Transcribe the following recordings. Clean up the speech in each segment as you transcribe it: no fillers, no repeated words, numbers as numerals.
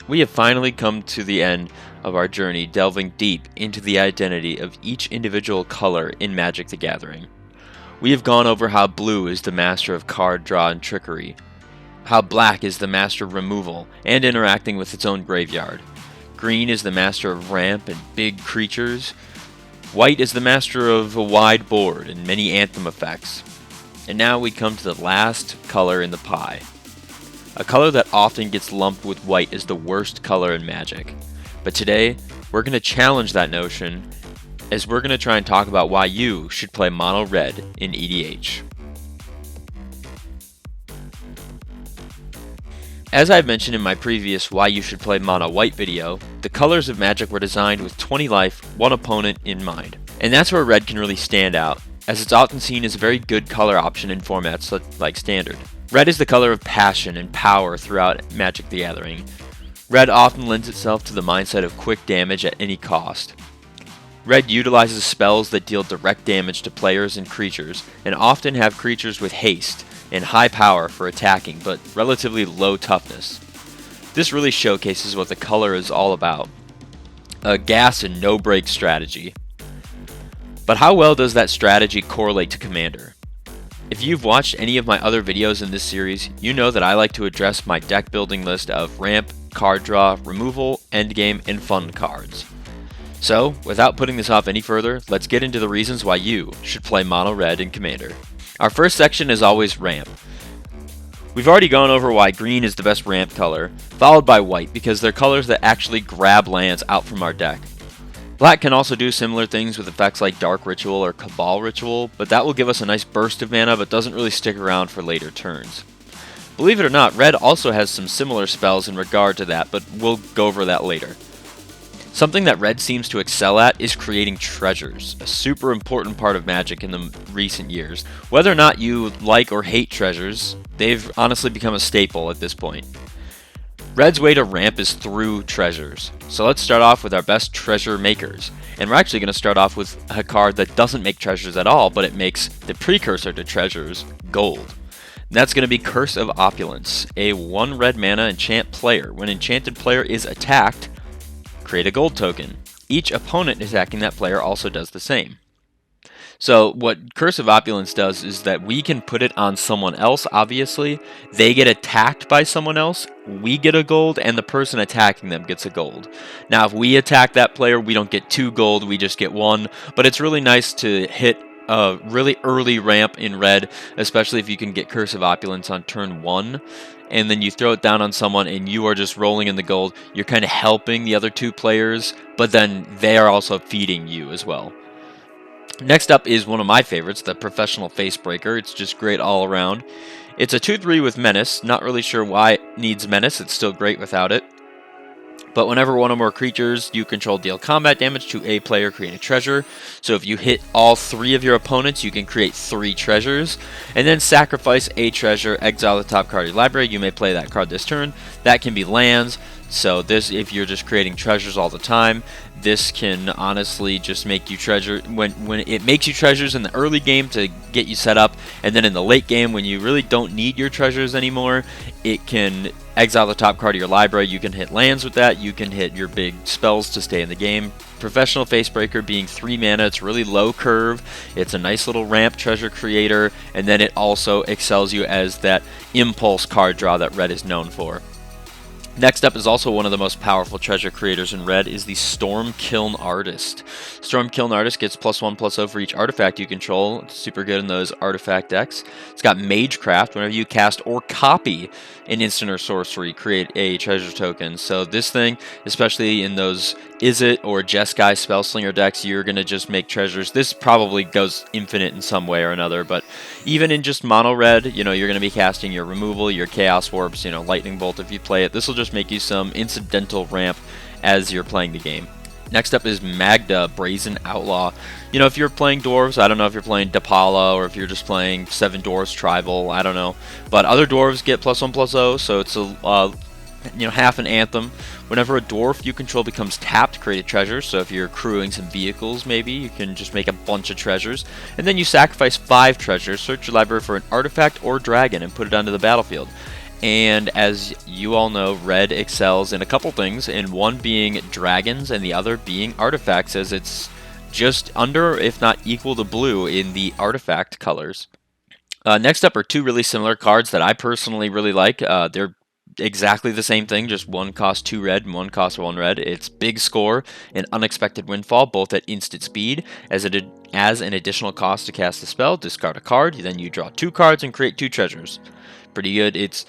We have finally come to the end of our journey delving deep into the identity of each individual color in Magic the Gathering. We have gone over how blue is the master of card draw and trickery, how black is the master of removal and interacting with its own graveyard, green is the master of ramp and big creatures, white is the master of a wide board and many anthem effects. And now we come to the last color in the pie. A color that often gets lumped with white as the worst color in Magic. But today, we're going to challenge that notion as we're going to try and talk about why you should play mono red in EDH. As I've mentioned in my previous why you should play mono white video, the colors of Magic were designed with 20 life, 1 opponent in mind. And that's where red can really stand out, as it's often seen as a very good color option in formats like Standard. Red is the color of passion and power throughout Magic the Gathering. Red often lends itself to the mindset of quick damage at any cost. Red utilizes spells that deal direct damage to players and creatures, and often have creatures with haste and high power for attacking, but relatively low toughness. This really showcases what the color is all about. A gas and no-break strategy. But how well does that strategy correlate to Commander? If you've watched any of my other videos in this series, you know that I like to address my deck building list of ramp, card draw, removal, endgame, and fun cards. So, without putting this off any further, let's get into the reasons why you should play mono red in Commander. Our first section is always ramp. We've already gone over why green is the best ramp color, followed by white because they're colors that actually grab lands out from our deck. Black can also do similar things with effects like Dark Ritual or Cabal Ritual, but that will give us a nice burst of mana but doesn't really stick around for later turns. Believe it or not, red also has some similar spells in regard to that, but we'll go over that later. Something that red seems to excel at is creating treasures, a super important part of Magic in the recent years. Whether or not you like or hate treasures, they've honestly become a staple at this point. Red's way to ramp is through treasures. So let's start off with our best treasure makers. And we're actually going to start off with a card that doesn't make treasures at all, but it makes the precursor to treasures, gold. And that's going to be Curse of Opulence, a 1 red mana enchant player. When enchanted player is attacked, create a gold token. Each opponent attacking that player also does the same. So what Curse of Opulence does is that we can put it on someone else, obviously. They get attacked by someone else, we get a gold, and the person attacking them gets a gold. Now, if we attack that player, we don't get 2 gold, we just get 1. But it's really nice to hit a really early ramp in red, especially if you can get Curse of Opulence on turn 1. And then you throw it down on someone and you are just rolling in the gold. You're kind of helping the other 2 players, but then they are also feeding you as well. Next up is one of my favorites, the Professional Facebreaker. It's just great all around. It's a 2/3 with Menace. Not really sure why it needs Menace. It's still great without it. But whenever one or more creatures you control deal combat damage to a player, create a treasure. So if you hit all 3 of your opponents, you can create 3 treasures. And then sacrifice a treasure, exile the top card of your library. You may play that card this turn. That can be lands. So this, if you're just creating treasures all the time, this can honestly just make you treasure when it makes you treasures in the early game to get you set up, and then in the late game when you really don't need your treasures anymore, it can exile the top card of your library. You can hit lands with that. You can hit your big spells to stay in the game. Professional Facebreaker being 3 mana, it's really low curve. It's a nice little ramp treasure creator, and then it also excels you as that impulse card draw that red is known for. Next up is also one of the most powerful treasure creators in red is the Stormkiln Artist. Stormkiln Artist gets +1/+0 for each artifact you control. It's super good in those artifact decks. It's got Magecraft. Whenever you cast or copy an instant or sorcery, create a treasure token. So this thing, especially in those Izzet or Jeskai Spellslinger decks, you're going to just make treasures. This probably goes infinite in some way or another, but even in just mono red, you're going to be casting your removal, your Chaos Orbs, Lightning Bolt if you play it. This will just make you some incidental ramp as you're playing the game. Next up is Magda, Brazen Outlaw. If you're playing Dwarves, I don't know if you're playing Dapala or if you're just playing 7 Dwarves Tribal, I don't know. But other Dwarves get +1/+0, so it's a half an Anthem. Whenever a Dwarf you control becomes tapped, create a treasure. So if you're crewing some vehicles, maybe, you can just make a bunch of treasures. And then you sacrifice 5 treasures, search your library for an artifact or dragon, and put it onto the battlefield. And as you all know, red excels in a couple things, and one being dragons and the other being artifacts, as it's just under, if not equal to blue in the artifact colors. Next up are two really similar cards that I personally really like. They're exactly the same thing, just one costs 2 red and one costs 1 red. It's Big Score and Unexpected Windfall, both at instant speed. As an additional cost to cast a spell, discard a card, then you draw 2 cards and create 2 treasures. Pretty good. It's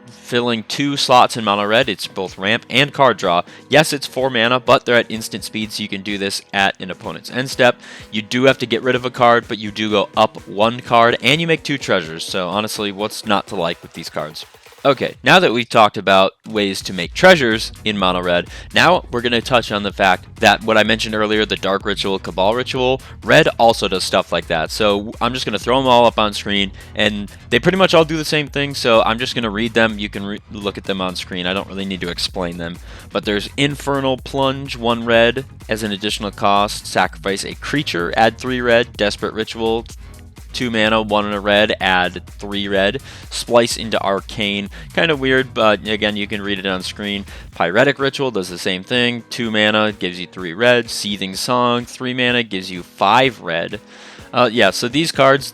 filling 2 slots in mono red. It's both ramp and card draw. Yes, it's 4 mana, but they're at instant speed, so you can do this at an opponent's end step. You do have to get rid of a card, but you do go up 1 card, and you make 2 treasures. So honestly, what's not to like with these cards? Okay, now that we've talked about ways to make treasures in mono red, now we're going to touch on the fact that what I mentioned earlier, the Dark Ritual, Cabal Ritual, red also does stuff like that. So I'm just going to throw them all up on screen, and they pretty much all do the same thing, so I'm just going to read them. You can look at them on screen. I don't really need to explain them. But there's Infernal Plunge, 1 red, as an additional cost. Sacrifice a creature, add 3 red. Desperate Ritual, 2 mana, 1 in a red, add 3 red. Splice into Arcane, kind of weird, but again, you can read it on screen. Pyretic Ritual does the same thing, 2 mana, gives you 3 red. Seething Song, 3 mana, gives you 5 red. Yeah, so these cards,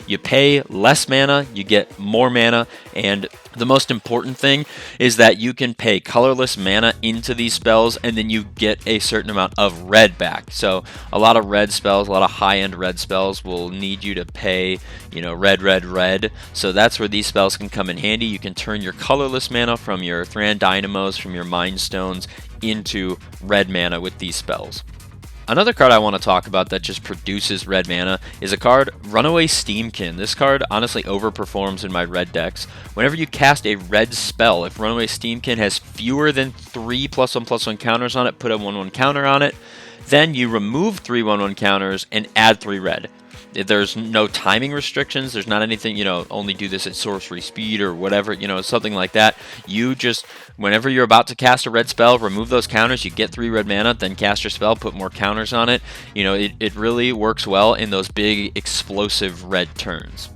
you pay less mana, you get more mana, and the most important thing is that you can pay colorless mana into these spells, and then you get a certain amount of red back. So a lot of red spells, a lot of high-end red spells will need you to pay, red, red, red. So that's where these spells can come in handy. You can turn your colorless mana from your Thran Dynamos, from your Mind Stones, into red mana with these spells. Another card I want to talk about that just produces red mana is a card, Runaway Steamkin. This card honestly overperforms in my red decks. Whenever you cast a red spell, if Runaway Steamkin has fewer than 3 +1/+1 counters on it, put a 1/1 counter on it, then you remove 3 1/1 counters and add 3 red. There's no timing restrictions. There's not anything, only do this at sorcery speed or whatever, something like that. You just, whenever you're about to cast a red spell, remove those counters, you get 3 red mana, then cast your spell, put more counters on it. It really works well in those big, explosive red turns.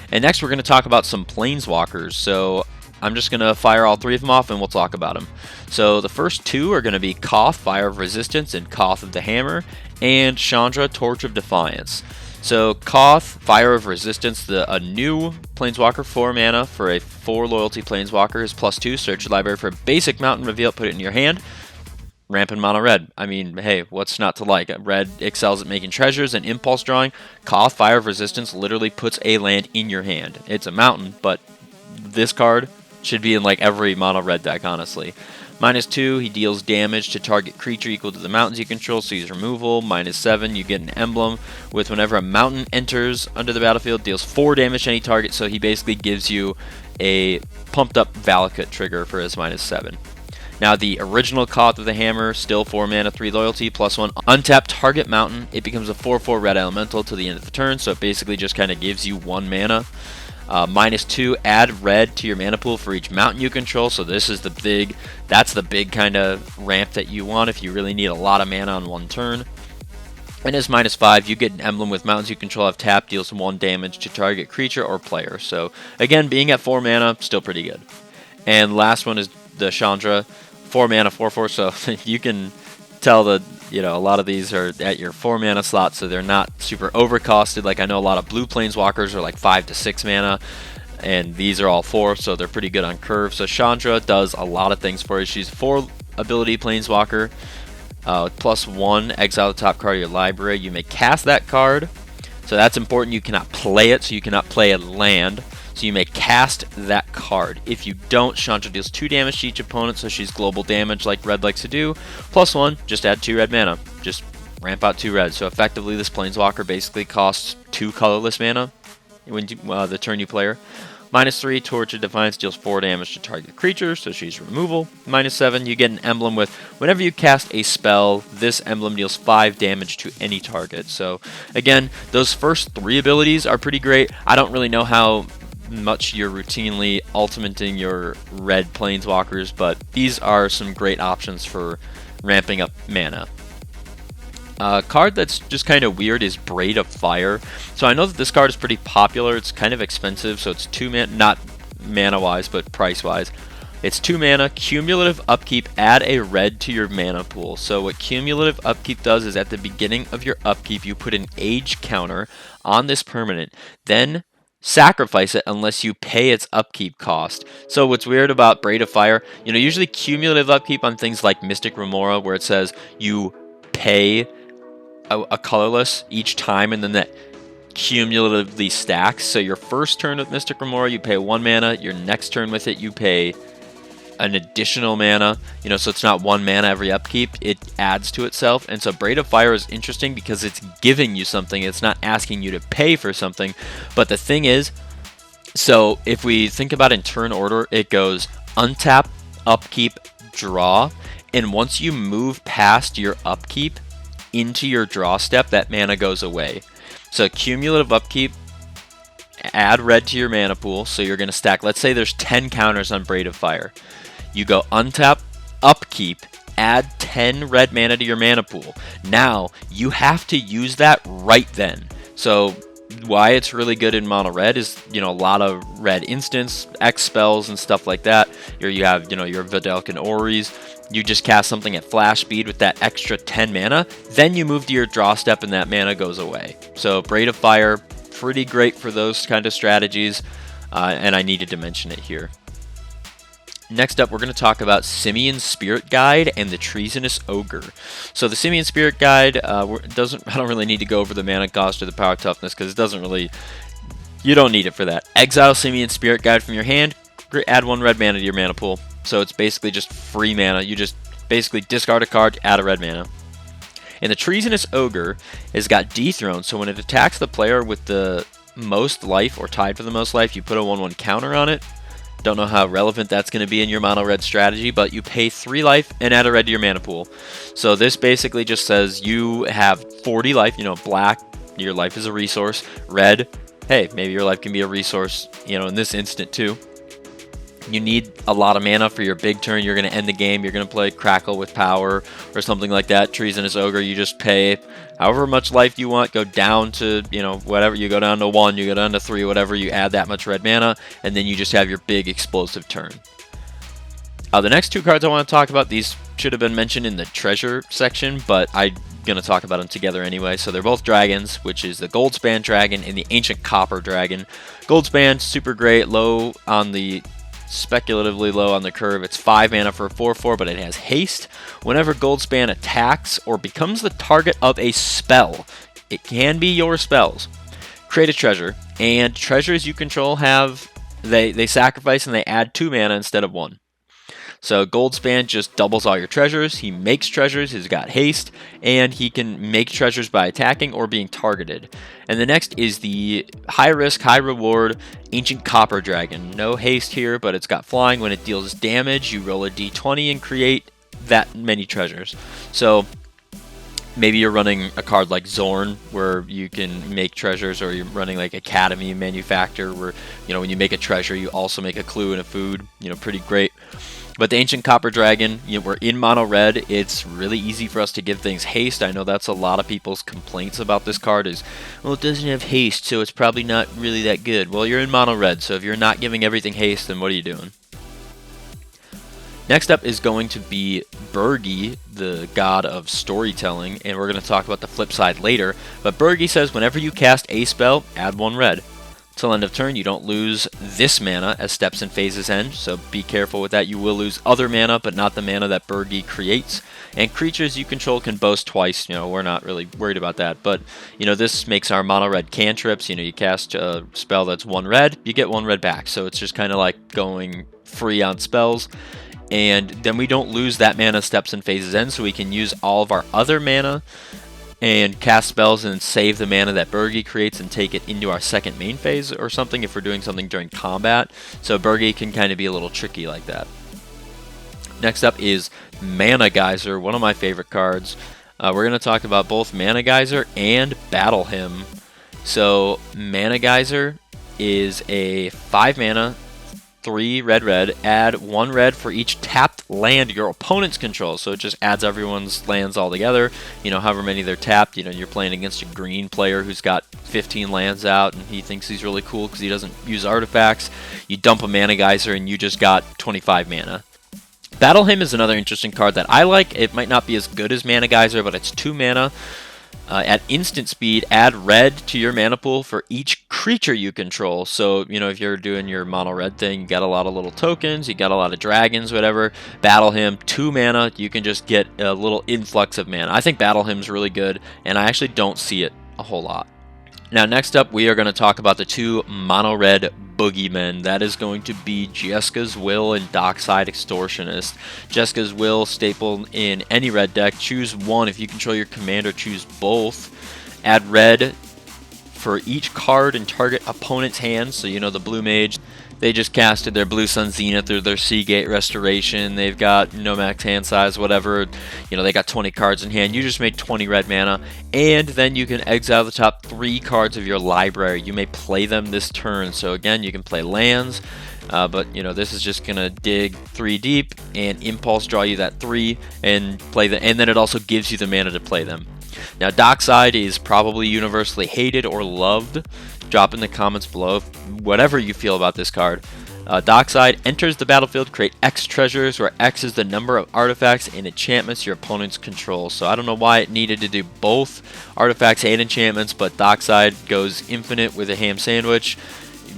And next, we're going to talk about some Planeswalkers. So I'm just going to fire all 3 of them off and we'll talk about them. So the first 2 are going to be Koth, Fire of Resistance, and Koth of the Hammer, and Chandra, Torch of Defiance. So Koth, Fire of Resistance, a new Planeswalker, 4 mana for a 4 loyalty Planeswalker is +2. Search your library for a basic mountain, reveal it, put it in your hand. Ramp in mono red. I mean, hey, what's not to like? Red excels at making treasures and impulse drawing. Koth, Fire of Resistance, literally puts a land in your hand. It's a mountain, but this card should be in like every mono red deck, honestly. -2, he deals damage to target creature equal to the mountains you control, so he's removal. -7, you get an emblem with whenever a mountain enters under the battlefield, deals 4 damage to any target, so he basically gives you a pumped up Valakut trigger for his -7. Now the original Koth of the Hammer, still 4 mana, 3 loyalty, +1, untap target mountain. It becomes a 4/4 red elemental till the end of the turn, so it basically just kind of gives you 1 mana. -2, add red to your mana pool for each mountain you control. So this is that's the big kind of ramp that you want if you really need a lot of mana on 1 turn. And as -5, you get an emblem with mountains you control have tapped, deals 1 damage to target creature or player. So again, being at 4 mana, still pretty good. And last one is the Chandra, 4 mana, 4/4. So you can tell that a lot of these are at your 4 mana slot, so they're not super overcosted. Like I know a lot of blue Planeswalkers are like 5 to 6 mana, and these are all 4, so they're pretty good on curve. So Chandra does a lot of things for you. She's a 4 ability Planeswalker, +1, exile the top card of your library. You may cast that card, so that's important. You cannot play it, so you cannot play a land. So you may cast that card. If you don't, Chandra deals 2 damage to each opponent, so she's global damage like red likes to do. +1, just add 2 red mana. Just ramp out 2 red. So effectively, this Planeswalker basically costs 2 colorless mana when the turn you play her. -3, Torch of Defiance deals 4 damage to target creature, so she's removal. -7, you get an emblem with whenever you cast a spell, this emblem deals 5 damage to any target. So again, those first 3 abilities are pretty great. I don't really know how much you're routinely ultimating your red Planeswalkers, but these are some great options for ramping up mana. A card that's just kind of weird is Braid of Fire. So I know that this card is pretty popular. It's kind of expensive, so it's 2 mana, not mana-wise, but price-wise. It's 2 mana, cumulative upkeep, add a red to your mana pool. So what cumulative upkeep does is at the beginning of your upkeep, you put an age counter on this permanent, then sacrifice it unless you pay its upkeep cost. So what's weird about Braid of Fire, usually cumulative upkeep on things like Mystic Remora, where it says you pay a colorless each time, and then that cumulatively stacks. So your first turn with Mystic Remora, you pay 1 mana. Your next turn with it, you pay an additional mana, so it's not 1 mana every upkeep, it adds to itself. And so Braid of Fire is interesting because it's giving you something, it's not asking you to pay for something. But the thing is, so if we think about in turn order, it goes untap, upkeep, draw, and once you move past your upkeep into your draw step, that mana goes away. So cumulative upkeep, add red to your mana pool, so you're going to stack, let's say there's 10 counters on Braid of Fire. You go untap, upkeep, add 10 red mana to your mana pool. Now, you have to use that right then. So, why it's really good in mono red is, a lot of red instants, X spells, and stuff like that. You have, your Vidalcan Oris. You just cast something at flash speed with that extra 10 mana. Then you move to your draw step and that mana goes away. So, Braid of Fire, pretty great for those kind of strategies. And I needed to mention it here. Next up, we're going to talk about Simian Spirit Guide and the Treasonous Ogre. So the Simian Spirit Guide I don't really need to go over the mana cost or the power toughness because it doesn't really, you don't need it for that. Exile Simian Spirit Guide from your hand, add 1 red mana to your mana pool. So it's basically just free mana. You just basically discard a card, add a red mana. And the Treasonous Ogre has got Dethrone, so when it attacks the player with the most life or tied for the most life, you put a 1/1 counter on it. Don't know how relevant that's going to be in your mono red strategy, but you pay 3 life and add a red to your mana pool. So this basically just says you have 40 life, black, your life is a resource. Red, hey, maybe your life can be a resource, in this instant too. You need a lot of mana for your big turn. You're going to end the game. You're going to play Crackle with Power or something like that. Treasonous Ogre, you just pay however much life you want. Go down to, whatever. You go down to 1, you go down to 3, whatever. You add that much red mana, and then you just have your big explosive turn. The next 2 cards I want to talk about, these should have been mentioned in the treasure section, but I'm going to talk about them together anyway. So they're both dragons, which is the Goldspan Dragon and the Ancient Copper Dragon. Goldspan, super great, low on the speculatively low on the curve. It's 5 mana for a 4/4, but it has haste. Whenever Goldspan attacks or becomes the target of a spell, it can be your spells, create a treasure, and treasures you control they sacrifice and they add 2 mana instead of 1. So Goldspan just doubles all your treasures. He makes treasures, he's got haste, and he can make treasures by attacking or being targeted. And the next is the high risk, high reward Ancient Copper Dragon. No haste here, but it's got flying. When it deals damage, you roll a d20 and create that many treasures. So maybe you're running a card like Zorn where you can make treasures, or you're running like Academy Manufacture where, when you make a treasure, you also make a clue and a food. Pretty great. But the Ancient Copper Dragon, we're in mono red. It's really easy for us to give things haste. I know that's a lot of people's complaints about this card is, well, it doesn't have haste, so it's probably not really that good. Well, you're in mono red, so if you're not giving everything haste, then what are you doing? Next up is going to be Birgi, the god of storytelling, and we're going to talk about the flip side later. But Birgi says whenever you cast a spell, add 1 red. Till end of turn, you don't lose this mana as steps and phases end, so be careful with that. You will lose other mana, but not the mana that Birgi creates. And creatures you control can boast twice. We're not really worried about that. But, this makes our mono red cantrips. You cast a spell that's 1 red, you get 1 red back. So it's just kind of like going free on spells. And then we don't lose that mana steps and phases end, so we can use all of our other mana and cast spells and save the mana that Birgi creates and take it into our second main phase or something if we're doing something during combat. So Birgi can kind of be a little tricky like that. Next up is Mana Geyser, one of my favorite cards. We're going to talk about both Mana Geyser and Battle Hymn. So Mana Geyser is a 5 mana 3 red, add 1 red for each tapped land your opponents control. So it just adds everyone's lands all together, you know, however many they're tapped. You know, you're playing against a green player who's got 15 lands out and he thinks he's really cool because he doesn't use artifacts. You dump a Mana Geyser and you just got 25 mana. Battle Hymn is another interesting card that I like. It might not be as good as Mana Geyser, but it's 2 mana. At instant speed, add red to your mana pool for each creature you control. So, you know, if you're doing your mono red thing, you got a lot of little tokens, you got a lot of dragons, whatever. Battle Hymn, 2 mana, you can just get a little influx of mana. I think Battle Hymn's really good, and I actually don't see it a whole lot. Now, next up, we are going to talk about the 2 mono red boogeymen. That is going to be Jeska's Will and Dockside Extortionist. Jeska's Will, staple in any red deck. Choose 1. If you control your commander, choose both. Add red for each card in target opponent's hand. So, you know, the blue mage, they just casted their Blue Sun Zenith or their Seagate Restoration. They've got no max hand size, whatever. You know, they got 20 cards in hand. You just made 20 red mana. And then you can exile the top 3 cards of your library. You may play them this turn. So again, you can play lands. But, you know, this is just going to dig 3 deep and impulse draw you that 3 and play them. And then it also gives you the mana to play them. Now, Dockside is probably universally hated or loved. Drop in the comments below whatever you feel about this card. Dockside enters the battlefield, create X treasures, where X is the number of artifacts and enchantments your opponents control. So I don't know why it needed to do both artifacts and enchantments, but Dockside goes infinite with a ham sandwich.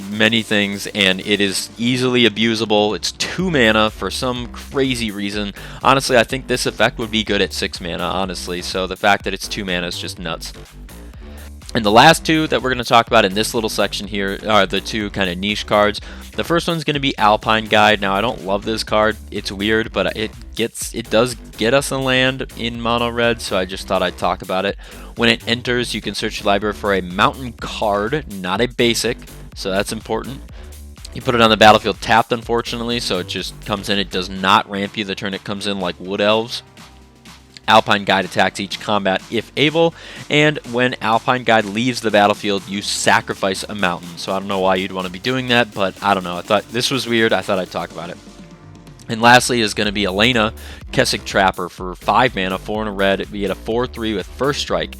Many things, and it is easily abusable. It's 2 mana for some crazy reason. Honestly, I think this effect would be good at 6 mana, honestly, so the fact that it's 2 mana is just nuts. And the last 2 that we're going to talk about in this little section here are the 2 kind of niche cards. The first one's going to be Alpine Guide. Now, I don't love this card. It's weird, but it does get us a land in mono red, so I just thought I'd talk about it. When it enters, you can search your library for a mountain card, not a basic, so that's important. You put it on the battlefield tapped, unfortunately, so it just comes in. It does not ramp you the turn it comes in like Wood Elves. Alpine Guide attacks each combat if able, and when Alpine Guide leaves the battlefield, you sacrifice a mountain. So I don't know why you'd want to be doing that, but I don't know. I thought this was weird. I thought I'd talk about it. And lastly is going to be Elena, Kessig Trapper for 5 mana, 4 and a red. We get a 4/3 with First Strike.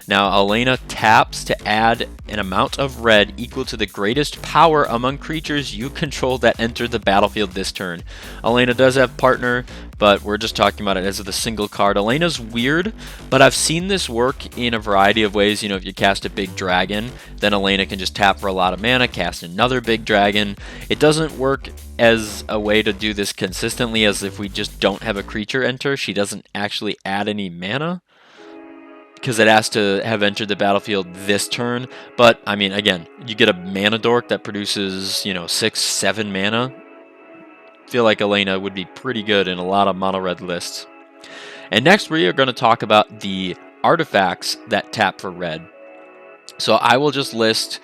Now, Elena taps to add an amount of red equal to the greatest power among creatures you control that enter the battlefield this turn. Elena does have partner, but we're just talking about it as the single card. Elena's weird, but I've seen this work in a variety of ways. You know, if you cast a big dragon, then Elena can just tap for a lot of mana, cast another big dragon. It doesn't work as a way to do this consistently as if we just don't have a creature enter. She doesn't actually add any mana, because it has to have entered the battlefield this turn. But, I mean, again, you get a mana dork that produces, you know, 6, 7 mana. I feel like Elena would be pretty good in a lot of mono red lists. And next we are going to talk about the artifacts that tap for red. So I will just list,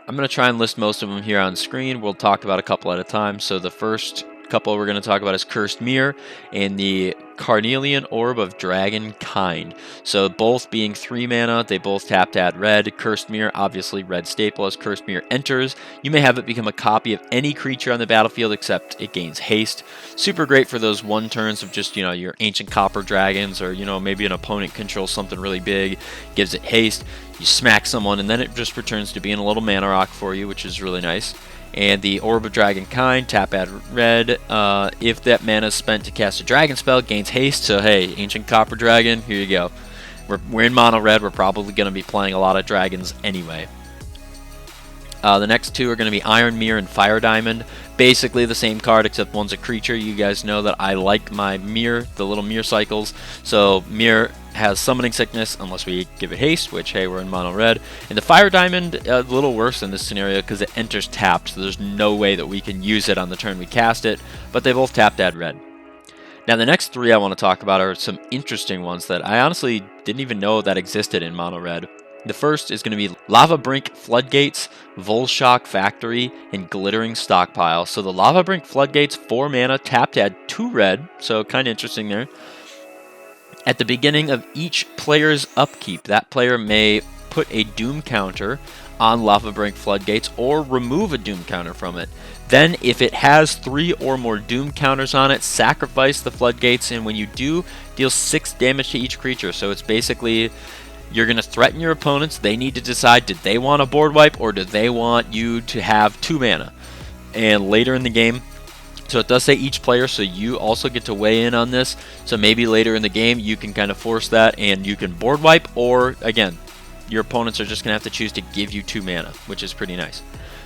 I'm going to try and list most of them here on screen. We'll talk about a couple at a time. So the first couple we're going to talk about is Cursed Mirror and the Carnelian Orb of Dragonkind. So both being 3 mana, they both tap to add red. Cursed Mirror, obviously red staple. As Cursed Mirror enters, you may have it become a copy of any creature on the battlefield except it gains haste. Super great for those 1 turns of just, you know, your Ancient Copper Dragons, or, you know, maybe an opponent controls something really big, gives it haste, you smack someone, and then it just returns to being a little mana rock for you, which is really nice. And the Orb of Dragonkind, tap add red. If that mana is spent to cast a dragon spell, gains haste. So hey, Ancient Copper Dragon, here you go. We're in mono red. We're probably going to be playing a lot of dragons anyway. The next 2 are going to be Iron Mirror and Fire Diamond. Basically the same card, except one's a creature. You guys know that I like my mirror, the little mirror cycles. So mirror has Summoning Sickness unless we give it haste, which, hey, we're in mono red. And the Fire Diamond, a little worse in this scenario because it enters tapped, so there's no way that we can use it on the turn we cast it, but they both tap to add red. Now the next 3 I want to talk about are some interesting ones that I honestly didn't even know that existed in mono red. The first is going to be Lava Brink Floodgates, Volshock Factory, and Glittering Stockpile. So the Lava Brink Floodgates, 4 mana, tap to add 2 red, so kind of interesting there. At the beginning of each player's upkeep, that player may put a Doom counter on Lava Brink Floodgates or remove a Doom counter from it. Then, if it has 3 or more Doom counters on it, sacrifice the Floodgates, and when you do, deal 6 damage to each creature. So it's basically, you're going to threaten your opponents. They need to decide, did they want a board wipe or do they want you to have 2 mana? And later in the game, so it does say each player, so you also get to weigh in on this. So maybe later in the game, you can kind of force that and you can board wipe, or again, your opponents are just going to have to choose to give you 2 mana, which is pretty nice.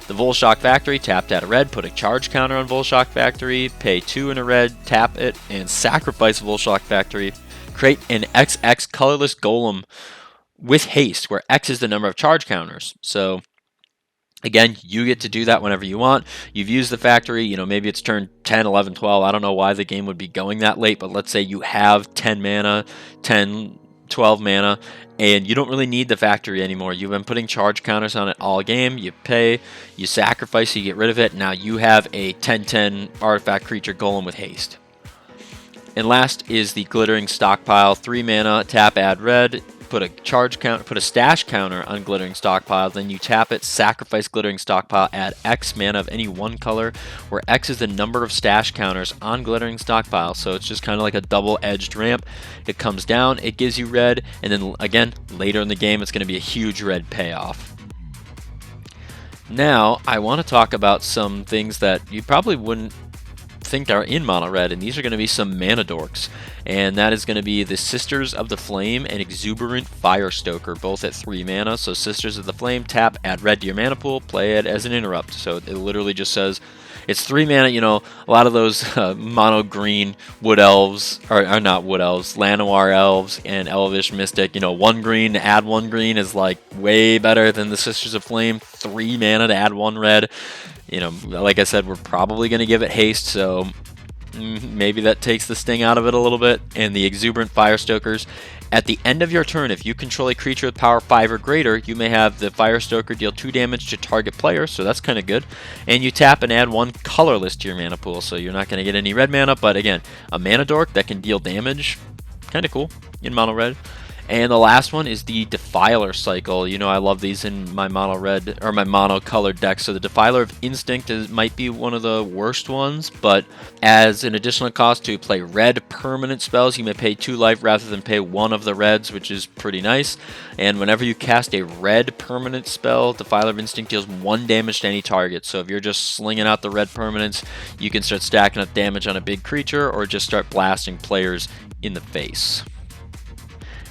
The Volshock Factory, tapped at a red, put a charge counter on Volshock Factory, pay 2 in a red, tap it, and sacrifice Volshock Factory. Create an XX colorless golem with haste, where X is the number of charge counters. So again, you get to do that whenever you want. You've used the factory, you know, maybe it's turn 10, 11, 12. I don't know why the game would be going that late, but let's say you have 10 mana, 10, 12 mana, and you don't really need the factory anymore. You've been putting charge counters on it all game. You pay, you sacrifice, you get rid of it. Now you have a 10/10 artifact creature golem with haste. And last is the Glittering Stockpile, 3 mana, tap, add red, put a charge counter, put a stash counter on Glittering Stockpile, then you tap it, sacrifice Glittering Stockpile, add X mana of any one color, where X is the number of stash counters on Glittering Stockpile. So it's just kind of like a double-edged ramp. It comes down, it gives you red, and then again, later in the game, it's going to be a huge red payoff. Now, I want to talk about some things that you probably wouldn't think are in mono red, and these are going to be some mana dorks, and that is going to be the Sisters of the Flame and Exuberant Firestoker, both at 3 mana. So Sisters of the Flame, tap, add red to your mana pool, play it as an interrupt. So it literally just says it's 3 mana. You know, a lot of those mono green wood elves, or not wood elves, Llanowar elves and Elvish Mystic, you know, 1 green to add 1 green is like way better than the Sisters of Flame. 3 mana to add 1 red. You know, like I said, we're probably going to give it haste, so maybe that takes the sting out of it a little bit. And the Exuberant Firestokers, at the end of your turn, if you control a creature with power 5 or greater, you may have the Firestoker deal 2 damage to target player, so that's kind of good. And you tap and add 1 colorless to your mana pool, so you're not going to get any red mana, but again, a mana dork that can deal damage, kind of cool in mono red. And the last one is the Defiler Cycle. You know, I love these in my mono red, or my mono colored deck. So the Defiler of Instinct might be one of the worst ones, but as an additional cost to play red permanent spells, you may pay 2 life rather than pay 1 of the reds, which is pretty nice. And whenever you cast a red permanent spell, Defiler of Instinct deals 1 damage to any target. So if you're just slinging out the red permanents, you can start stacking up damage on a big creature, or just start blasting players in the face.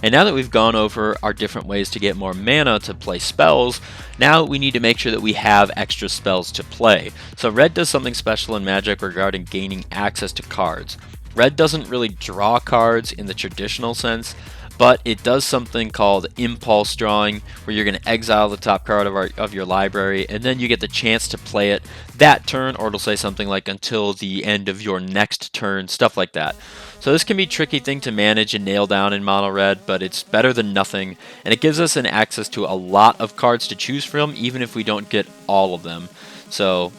And now that we've gone over our different ways to get more mana to play spells, now we need to make sure that we have extra spells to play. So red does something special in Magic regarding gaining access to cards. Red doesn't really draw cards in the traditional sense, but it does something called impulse drawing, where you're going to exile the top card of your library, and then you get the chance to play it that turn, or it'll say something like until the end of your next turn, stuff like that. So this can be a tricky thing to manage and nail down in mono red, but it's better than nothing, and it gives us an access to a lot of cards to choose from, even if we don't get all of them. So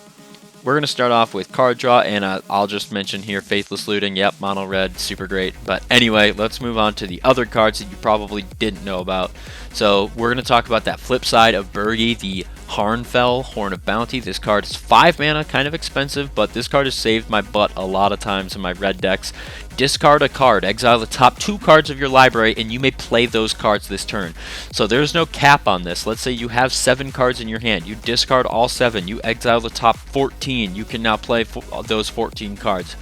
we're going to start off with card draw, and I'll just mention here Faithless Looting. Yep, mono red, super great. But anyway, let's move on to the other cards that you probably didn't know about. So we're going to talk about that flip side of Birgi, the Harnfell, Horn of Bounty. This card is 5 mana, kind of expensive, but this card has saved my butt a lot of times in my red decks. Discard a card, exile the top 2 cards of your library, and you may play those cards this turn. So there's no cap on this. Let's say you have 7 cards in your hand. You discard all 7. You exile the top 14. You can now play those 14 cards,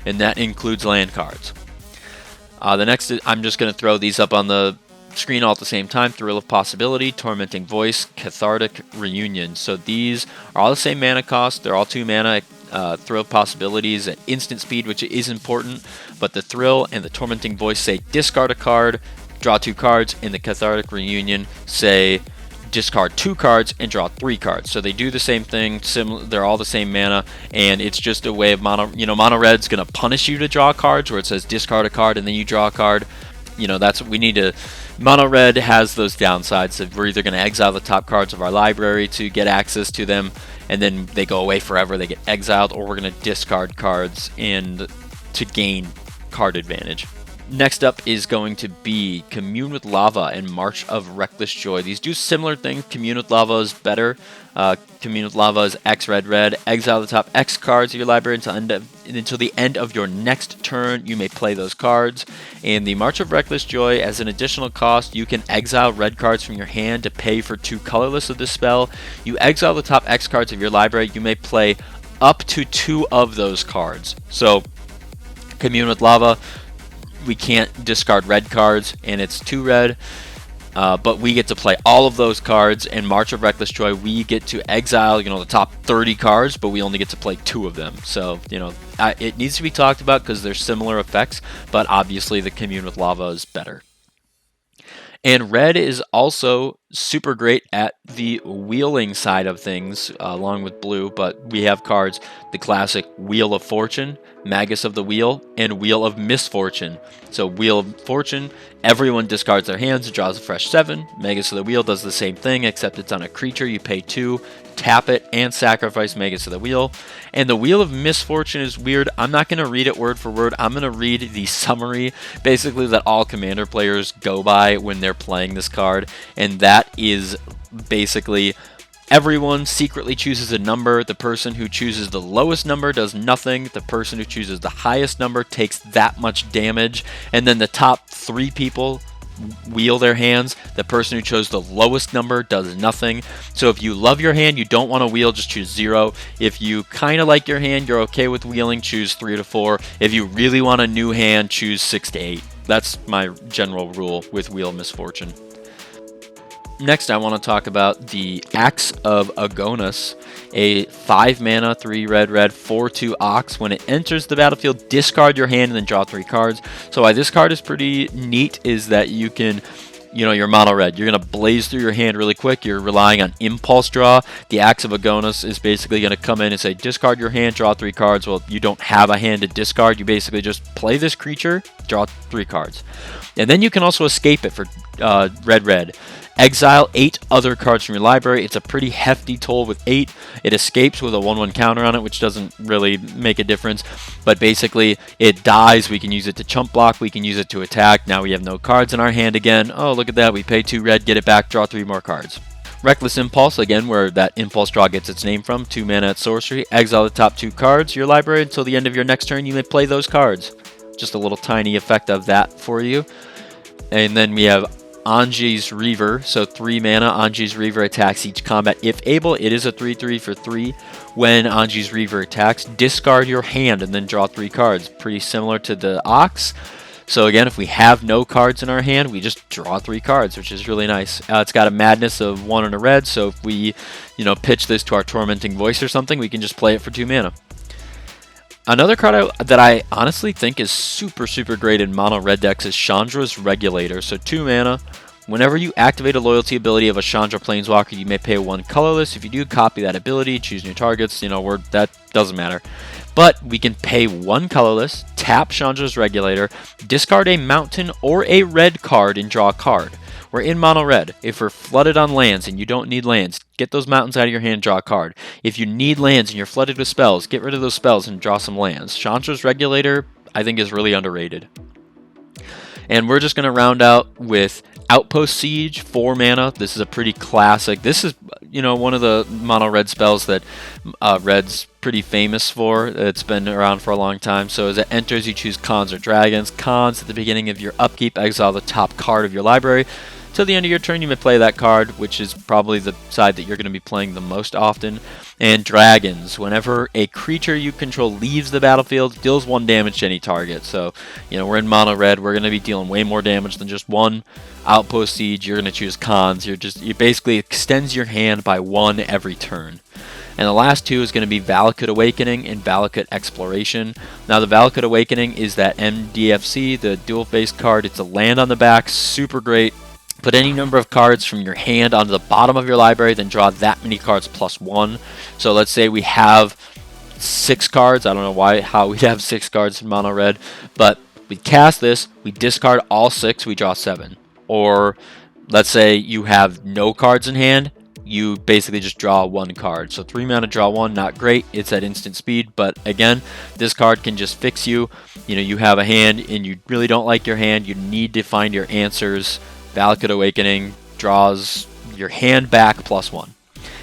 and that includes land cards. The next, I'm just going to throw these up on the screen all at the same time. Thrill of Possibility, Tormenting Voice, Cathartic Reunion. So these are all the same mana cost. They're all 2 mana. Thrill of Possibilities at instant speed, which is important, but the Thrill and the Tormenting Voice say discard a card, draw 2 cards, and the Cathartic Reunion say discard 2 cards and draw 3 cards. So they do the same thing, they're all the same mana, and it's just a way of mono red's gonna punish you to draw cards, where it says discard a card and then you draw a card. You know, that's what we need to. Mono red has those downsides of we're either going to exile the top cards of our library to get access to them, and then they go away forever, they get exiled, or we're going to discard cards and to gain card advantage. Next up is going to be Commune with Lava and March of Reckless Joy. These do similar things. Commune with Lava is better. Commune with Lava is X red. Exile the top X cards of your library until the end of your next turn. You may play those cards. And the March of Reckless Joy, as an additional cost, you can exile red cards from your hand to pay for 2 colorless of this spell. You exile the top X cards of your library. You may play up to 2 of those cards. So, Commune with Lava, we can't discard red cards, and it's 2 red, but we get to play all of those cards. And March of Reckless Joy, we get to exile, the top 30 cards, but we only get to play 2 of them. So, it needs to be talked about because there's similar effects, but obviously the Commune with Lava is better. And red is also super great at the wheeling side of things, along with blue, but we have cards, the classic Wheel of Fortune, Magus of the Wheel, and Wheel of Misfortune. So Wheel of Fortune, everyone discards their hands and draws a fresh 7. Magus of the Wheel does the same thing, except it's on a creature. You pay 2, tap it, and sacrifice Magus of the Wheel. And the Wheel of Misfortune is weird. I'm not going to read it word for word. I'm going to read the summary, basically, that all Commander players go by when they're playing this card. And that is basically, everyone secretly chooses a number. The person who chooses the lowest number does nothing. The person who chooses the highest number takes that much damage. And then the top 3 people wheel their hands. The person who chose the lowest number does nothing. So if you love your hand, you don't want to wheel, just choose 0. If you kind of like your hand, you're okay with wheeling, choose 3 to 4. If you really want a new hand, choose 6 to 8. That's my general rule with Wheel of Misfortune. Next, I want to talk about the Axe of Agonas, a 5 mana, 3 red, 4/2 Ox. When it enters the battlefield, discard your hand and then draw 3 cards. So why this card is pretty neat is that you can, you're mono red. You're going to blaze through your hand really quick. You're relying on impulse draw. The Axe of Agonas is basically going to come in and say, discard your hand, draw 3 cards. Well, you don't have a hand to discard. You basically just play this creature, draw 3 cards. And then you can also escape it for red. Exile 8 other cards from your library. It's a pretty hefty toll with 8. It escapes with a 1/1 counter on it, which doesn't really make a difference. But basically, it dies. We can use it to chump block. We can use it to attack. Now we have no cards in our hand again. Oh, look at that. We pay 2 red, get it back, draw 3 more cards. Reckless Impulse, again, where that impulse draw gets its name from. 2 mana at sorcery. Exile the top 2 cards of your library until the end of your next turn. You may play those cards. Just a little tiny effect of that for you. And then we have Anji's Reaver, so 3 mana. Anji's Reaver attacks each combat. If able, it is a 3/3 for 3. When Anji's Reaver attacks, discard your hand and then draw 3 cards. Pretty similar to the Ox. So again, if we have no cards in our hand, we just draw 3 cards, which is really nice. It's got a madness of 1 and a red, so if we, pitch this to our Tormenting Voice or something, we can just play it for 2 mana. Another card that I honestly think is super great in mono red decks is Chandra's Regulator. So 2 mana. Whenever you activate a loyalty ability of a Chandra Planeswalker, you may pay 1 colorless. If you do, copy that ability, choose new targets. That doesn't matter. But we can pay 1 colorless, tap Chandra's Regulator, discard a mountain or a red card, and draw a card. We're in mono red. If we're flooded on lands and you don't need lands, get those mountains out of your hand, draw a card. If you need lands and you're flooded with spells, get rid of those spells and draw some lands. Chandra's Regulator, I think, is really underrated. And we're just going to round out with Outpost Siege, 4 mana. This is a pretty classic. This is, one of the mono red spells that red's pretty famous for. It's been around for a long time. So as it enters, you choose Khans or Dragons. Khans, at the beginning of your upkeep, exile the top card of your library. Till the end of your turn, you may play that card, which is probably the side that you're going to be playing the most often. And Dragons, whenever a creature you control leaves the battlefield, deals 1 damage to any target. So, we're in mono red. We're going to be dealing way more damage than just 1. Outpost Siege, you're going to choose Khans. You basically extends your hand by 1 every turn. And the last 2 is going to be Valakut Awakening and Valakut Exploration. Now, the Valakut Awakening is that MDFC, the dual-faced card. It's a land on the back, super great. Put any number of cards from your hand onto the bottom of your library, then draw that many cards plus 1. So let's say we have 6 cards. I don't know how we'd have 6 cards in mono red, but we cast this, we discard all 6, we draw 7. Or let's say you have no cards in hand, you basically just draw 1 card. So 3 mana, draw 1, not great. It's at instant speed, but again, this card can just fix you. You know, you have a hand and you really don't like your hand. You need to find your answers. Valakut Awakening draws your hand back +1.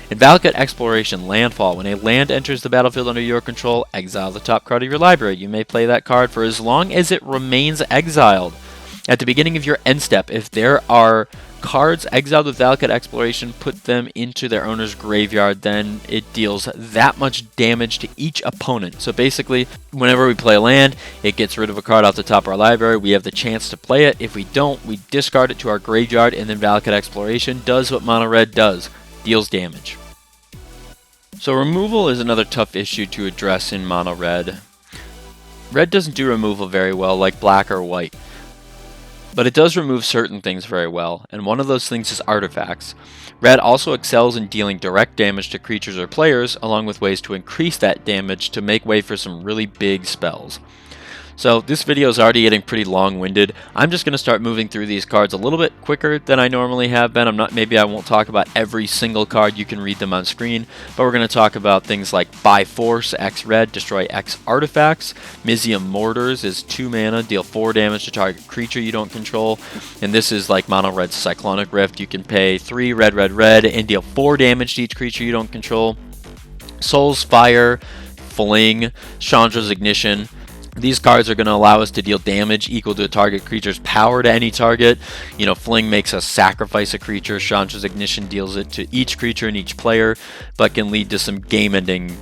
In Valakut Exploration Landfall, when a land enters the battlefield under your control, exile the top card of your library. You may play that card for as long as it remains exiled. At the beginning of your end step, if there are cards exiled with Valakut Exploration, put them into their owner's graveyard, then it deals that much damage to each opponent. So basically, whenever we play a land, it gets rid of a card off the top of our library. We have the chance to play it. If we don't, we discard it to our graveyard, and then Valakut Exploration does what Mono Red does. Deals damage. So removal is another tough issue to address in Mono Red. Red doesn't do removal very well like black or white, but it does remove certain things very well, and one of those things is artifacts. Red also excels in dealing direct damage to creatures or players, along with ways to increase that damage to make way for some really big spells. So this video is already getting pretty long-winded. I'm just going to start moving through these cards a little bit quicker than I normally have been. Maybe I won't talk about every single card. You can read them on screen, but we're going to talk about things like By Force, X Red, destroy X artifacts. Mizium Mortars is 2 mana, deal 4 damage to target creature you don't control. And this is like Mono Red's Cyclonic Rift. You can pay 3 red, red, red, and deal 4 damage to each creature you don't control. Soul's Fire, Fling, Chandra's Ignition. These cards are going to allow us to deal damage equal to a target creature's power to any target. You know, Fling makes us sacrifice a creature. Chandra's Ignition deals it to each creature and each player, but can lead to some game-ending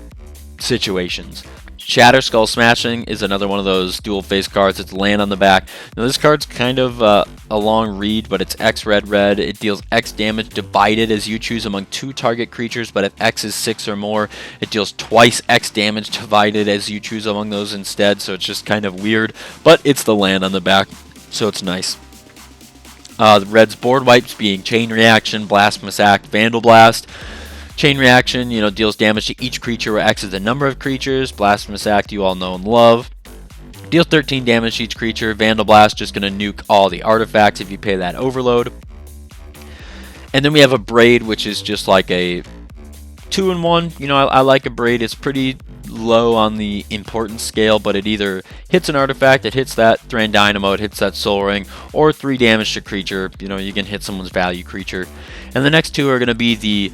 situations. Shatter Skull Smashing is another one of those dual-face cards. It's land on the back. Now this card's kind of a long read, but it's X red red. It deals X damage divided as you choose among 2 target creatures, but if X is 6 or more, it deals twice X damage divided as you choose among those instead, so it's just kind of weird, but it's the land on the back, so it's nice. The red's board wipes being Chain Reaction, Blasphemous Act, Vandal Blast. Chain Reaction, you know, deals damage to each creature where X is the number of creatures. Blasphemous Act, you all know and love. Deals 13 damage to each creature. Vandal Blast, just going to nuke all the artifacts if you pay that overload. And then we have a Braid, which is just like a 2-in-1. You know, I like a Braid. It's pretty low on the importance scale, but it either hits an artifact, it hits that Thran Dynamo, it hits that Soul Ring, or 3 damage to creature. You know, you can hit someone's value creature. And the next 2 are going to be the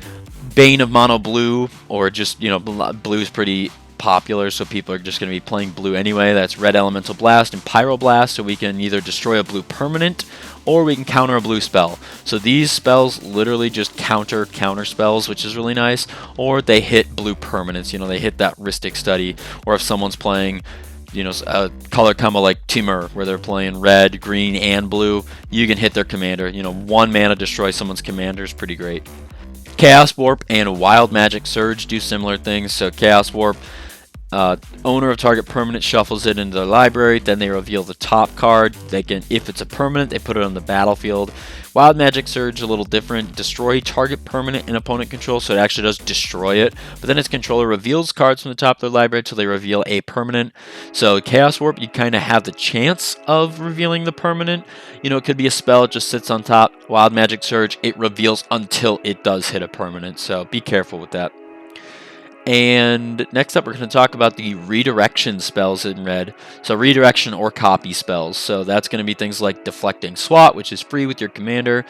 Bane of Mono Blue, or just, you know, blue is pretty popular, so people are just going to be playing blue anyway. That's Red Elemental Blast and Pyroblast, so we can either destroy a blue permanent, or we can counter a blue spell. So these spells literally just counter spells, which is really nice, or they hit blue permanents. You know, they hit that Rhystic Study, or if someone's playing, you know, a color combo like Timur, where they're playing red, green, and blue, you can hit their commander. You know, 1 mana destroy someone's commander is pretty great. Chaos Warp and Wild Magic Surge do similar things. So Chaos Warp, owner of target permanent shuffles it into their library, then they reveal the top card. They can, if it's a permanent, they put it on the battlefield. Wild Magic Surge, a little different. Destroy target permanent in opponent control, so it actually does destroy it. But then its controller reveals cards from the top of their library until they reveal a permanent. So Chaos Warp, you kind of have the chance of revealing the permanent. You know, it could be a spell, it just sits on top. Wild Magic Surge, it reveals until it does hit a permanent, so be careful with that. And next up, we're going to talk about the redirection spells in red. So redirection or copy spells. So that's going to be things like Deflecting Swat, which is free with your commander.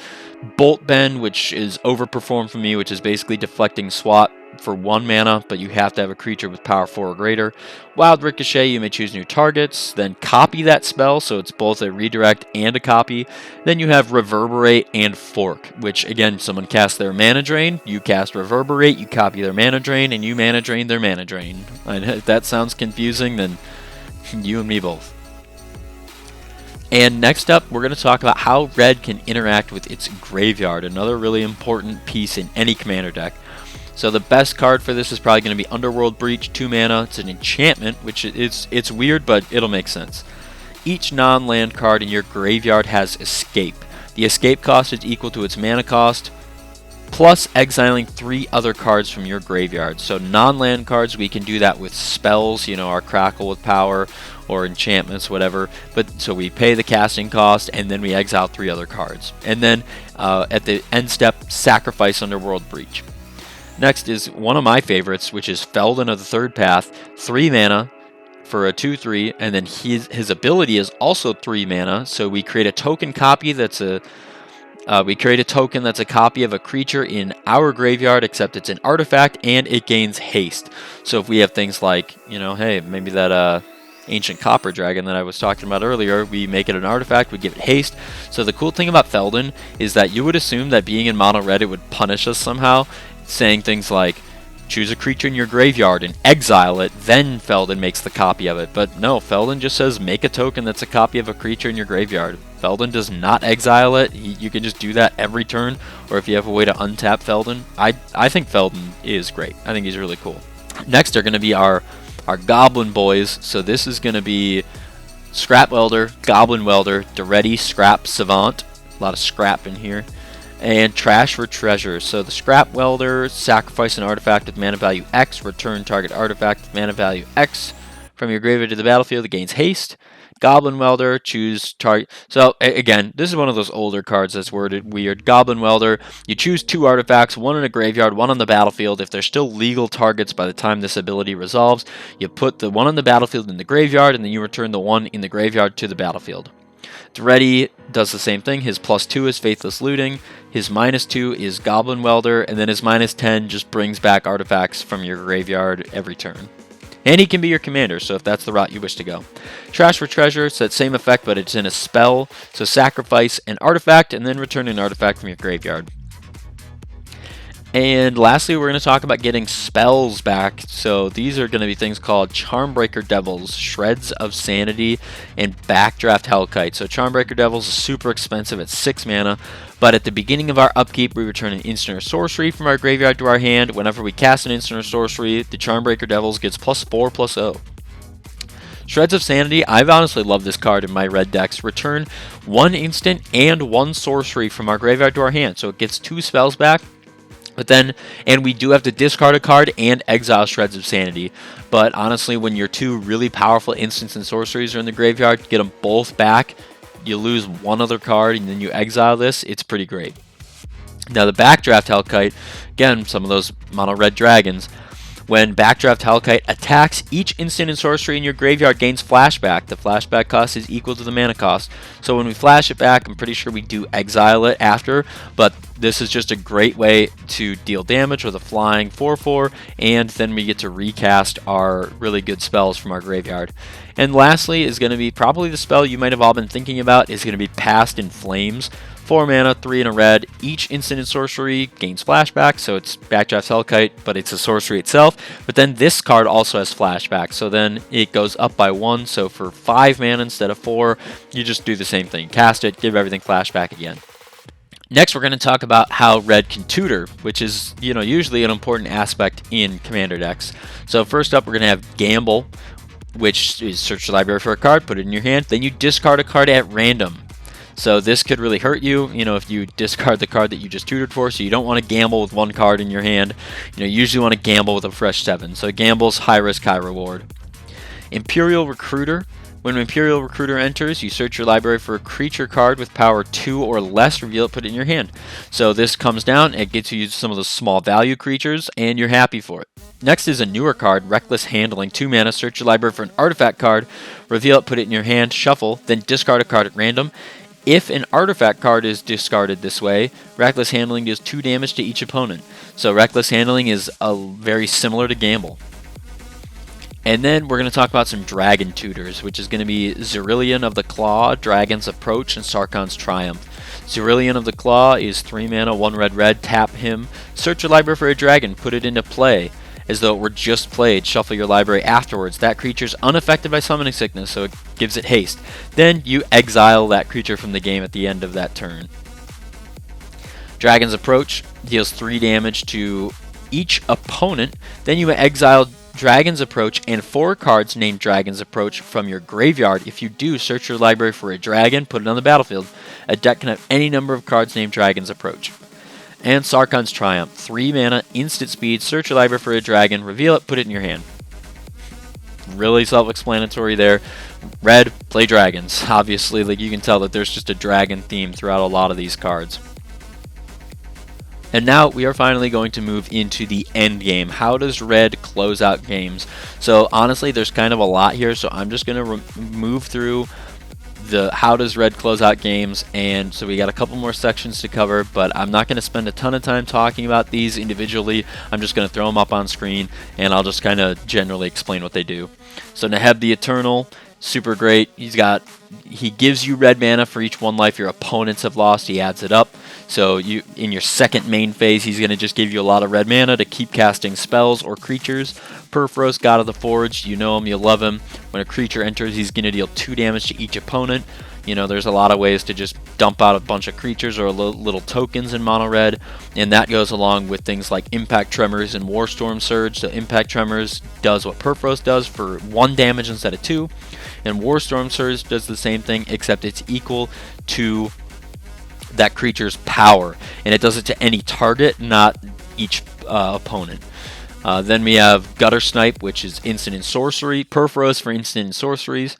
Bolt Bend, which is overperformed for me, which is basically deflecting Swat for 1 mana, but you have to have a creature with power 4 or greater. Wild Ricochet, you may choose new targets, then copy that spell, so it's both a redirect and a copy. Then you have Reverberate and Fork, which again, someone casts their mana drain, you cast Reverberate, you copy their mana drain, and you mana drain their mana drain. And if that sounds confusing, then you and me both. And next up, we're going to talk about how red can interact with its graveyard, another really important piece in any commander deck. So the best card for this is probably going to be Underworld Breach, 2 mana. It's an enchantment, which it's weird, but it'll make sense. Each non-land card in your graveyard has Escape. The escape cost is equal to its mana cost, plus exiling 3 other cards from your graveyard. So non-land cards, we can do that with spells, you know, our Crackle with power, or enchantments, whatever. But so we pay the casting cost, and then we exile 3 other cards. And then at the end step, sacrifice Underworld Breach. Next is one of my favorites, which is Felden of the Third Path, 3 mana for a 2/3, and then his ability is also 3 mana. So we create a token copy that's a copy of a creature in our graveyard, except it's an artifact and it gains haste. So if we have things like, hey, maybe that ancient copper dragon that I was talking about earlier, we make it an artifact, we give it haste. So the cool thing about Felden is that you would assume that being in mono red it would punish us somehow, saying things like choose a creature in your graveyard and exile it, then Felden makes the copy of it. But no, Felden just says make a token that's a copy of a creature in your graveyard. Felden does not exile it. You can just do that every turn, or if you have a way to untap Felden. I think Felden is great. I think he's really cool. Next are going to be our Goblin boys. So this is going to be Scrap Welder, Goblin Welder, Daretti, Scrap Savant. A lot of scrap in here. And Trash for Treasure. So the Scrap Welder, sacrifice an artifact with mana value X, return target artifact with mana value X from your graveyard to the battlefield. It gains haste. Goblin Welder, choose target. So again, this is one of those older cards that's worded weird. Goblin Welder, you choose 2 artifacts, 1 in a graveyard, 1 on the battlefield. If they're still legal targets by the time this ability resolves, you put the 1 on the battlefield in the graveyard, and then you return the 1 in the graveyard to the battlefield. Daretti does the same thing. His +2 is Faithless Looting, his -2 is Goblin Welder, and then his -10 just brings back artifacts from your graveyard every turn. And he can be your commander, so if that's the route you wish to go. Trash for Treasure, it's that same effect, but it's in a spell. So sacrifice an artifact, and then return an artifact from your graveyard. And lastly, we're going to talk about getting spells back. So these are going to be things called Charmbreaker Devils, Shreds of Sanity, and Backdraft Hellkite. So Charmbreaker Devils is super expensive at 6 mana, but at the beginning of our upkeep, we return an instant or sorcery from our graveyard to our hand. Whenever we cast an instant or sorcery, the Charmbreaker Devils gets +4/+0. Shreds of Sanity, I've honestly loved this card in my red decks. Return 1 instant and 1 sorcery from our graveyard to our hand. So it gets 2 spells back. But then, and we do have to discard a card and exile Shreds of Sanity. But honestly, when your 2 really powerful instants and sorceries are in the graveyard, get them both back. You lose 1 other card and then you exile this. It's pretty great. Now the Backdraft Hellkite, again, some of those mono red dragons. When Backdraft Hellkite attacks, each instant and sorcery in your graveyard gains flashback. The flashback cost is equal to the mana cost. So when we flash it back, I'm pretty sure we do exile it after, but this is just a great way to deal damage with a flying 4/4, and then we get to recast our really good spells from our graveyard. And lastly is going to be probably the spell you might have all been thinking about, is going to be Past in Flames. 4 mana, 3 in a red. Each instant and sorcery gains flashback, so it's Backdraft Hellkite, but it's a sorcery itself. But then this card also has flashback, so then it goes up by 1. So for 5 mana instead of 4, you just do the same thing. Cast it, give everything flashback again. Next, we're going to talk about how red can tutor, which is, usually an important aspect in commander decks. So first up, we're going to have Gamble, which is search the library for a card, put it in your hand, then you discard a card at random. So this could really hurt you, if you discard the card that you just tutored for. So you don't want to gamble with 1 card in your hand. You usually want to gamble with a fresh 7. So gamble's high risk, high reward. Imperial Recruiter. When Imperial Recruiter enters, you search your library for a creature card with power 2 or less, reveal it, put it in your hand. So this comes down, it gets you some of those small value creatures, and you're happy for it. Next is a newer card, Reckless Handling, 2 mana, search your library for an artifact card, reveal it, put it in your hand, shuffle, then discard a card at random. If an artifact card is discarded this way, Reckless Handling deals 2 damage to each opponent. So Reckless Handling is very similar to Gamble. And then we're going to talk about some Dragon Tutors, which is going to be Xyrillion of the Claw, Dragon's Approach, and Sarkhan's Triumph. Xyrillion of the Claw is 3 mana, 1 red, tap him, search your library for a dragon, put it into play. As though it were just played, shuffle your library afterwards. That creature's unaffected by Summoning Sickness, so it gives it haste. Then you exile that creature from the game at the end of that turn. Dragon's Approach deals 3 damage to each opponent. Then you exile Dragon's Approach and 4 cards named Dragon's Approach from your graveyard. If you do, search your library for a dragon, put it on the battlefield. A deck can have any number of cards named Dragon's Approach. And Sarkhan's Triumph, 3 mana, instant speed, search your library for a dragon, reveal it, put it in your hand. Really self-explanatory there. Red, play dragons. Obviously, you can tell that there's just a dragon theme throughout a lot of these cards. And now we are finally going to move into the end game. How does red close out games? So honestly, there's kind of a lot here, so I'm just going to move through the how does red close out games, and so we got a couple more sections to cover, but I'm not going to spend a ton of time talking about these individually. I'm just going to throw them up on screen, and I'll just kind of generally explain what they do. So Neheb the Eternal, super great. He gives you red mana for each 1 life your opponents have lost. He adds it up. So you, in your second main phase, he's going to just give you a lot of red mana to keep casting spells or creatures. Purphoros, God of the Forge, you know him, you love him. When a creature enters, he's going to deal 2 damage to each opponent. You know, there's a lot of ways to just dump out a bunch of creatures or little tokens in mono red, and that goes along with things like Impact Tremors and Warstorm Surge. So Impact Tremors does what Purphoros does for 1 damage instead of 2, and Warstorm Surge does the same thing, except it's equal to that creature's power, and it does it to any target, not each opponent. Then we have Gutter Snipe, which is instant and sorcery. Purphoros for instant and sorceries.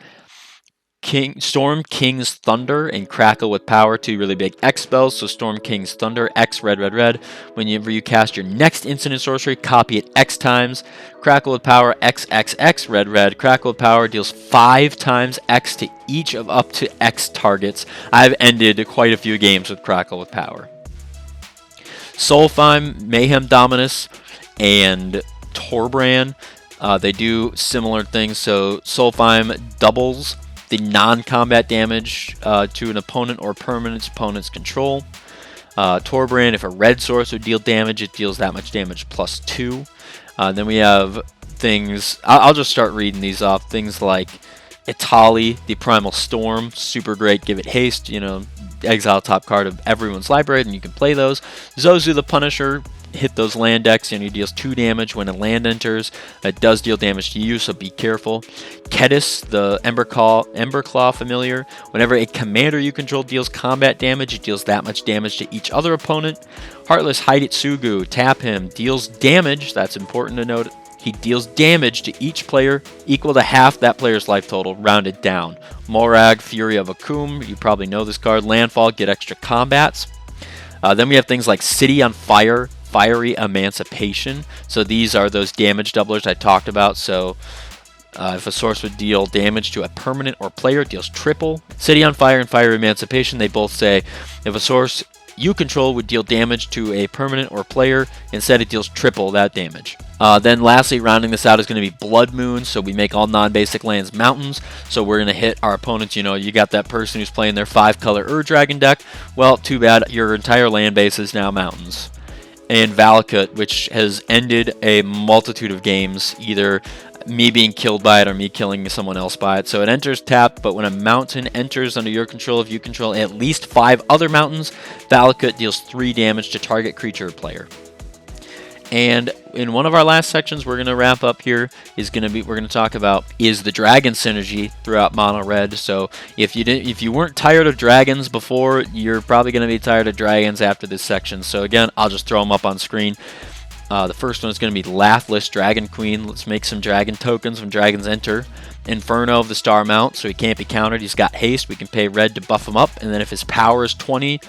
Storm King's Thunder and Crackle with power, 2 really big X spells. So Storm King's Thunder, X red, red, red. Whenever you cast your next instant and sorcery, copy it X times. Crackle with power, X, X, X, red, red. Crackle with power deals 5 times X to each of up to X targets. I've ended quite a few games with Crackle with power. Soulfime, Mayhem Dominus, and Torbrand, they do similar things. So Soulfime doubles the non-combat damage to an opponent or permanent opponent's control. Torbrand, if a red source would deal damage, it deals that much damage plus 2. Then we have things, I'll just start reading these off. Things like Itali, the Primal Storm, super great, give it haste, you know, exile top card of everyone's library, and you can play those. Zozu the Punisher, hit those land decks, and he deals 2 damage when a land enters. It does deal damage to you, so be careful. Kedis, the Emberclaw familiar, whenever a commander you control deals combat damage, it deals that much damage to each other opponent. Heartless Hidetsugu, tap him, deals damage, that's important to note. He deals damage to each player equal to half that player's life total, rounded down. Morag, Fury of Akum, you probably know this card. Landfall, get extra combats. Then we have things like City on Fire, Fiery Emancipation. So these are those damage doublers I talked about. So if a source would deal damage to a permanent or player, it deals triple. City on Fire and Fiery Emancipation, they both say if a source you control would deal damage to a permanent or player, instead it deals triple that damage. Then lastly, rounding this out is going to be Blood Moon, so we make all non-basic lands mountains, so we're going to hit our opponents. You know, you got that person who's playing their 5-color Ur-Dragon deck, well, too bad, your entire land base is now mountains. And Valakut, which has ended a multitude of games, either me being killed by it or me killing someone else by it. So it enters tapped, but when a mountain enters under your control, if you control at least 5 other mountains, Valakut deals 3 damage to target creature or player. And in one of our last sections we're going to wrap up here we're going to talk about is the dragon synergy throughout mono red. So if you weren't tired of dragons before, you're probably going to be tired of dragons after this section. So again, I'll just throw them up on screen. The first one is going to be Laughless Dragon Queen. Let's make some dragon tokens when dragons enter. Inferno of the Star Mount, so he can't be countered. He's got haste. We can pay red to buff him up, and then if his power is 20,